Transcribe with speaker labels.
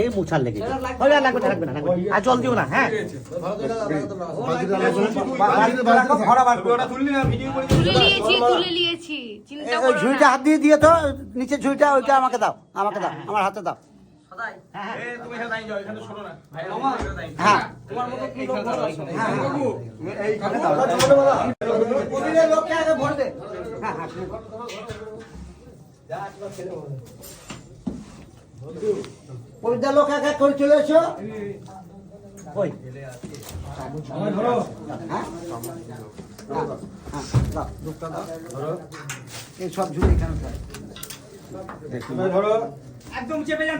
Speaker 1: এই মুছার লেগে লাগবে না আর জল দিও না। হ্যাঁ ওই ঝুড়িটা হাত দিয়ে দিয়ে তো নিচে ঝুড়িটা ওইটা আমাকে দাও আমার হাতে দাও। পরিদা লোক এক এক করে চলে এসো। ওই এই সব ঝুড়ি এখানে ধরো একদম চেপে যান।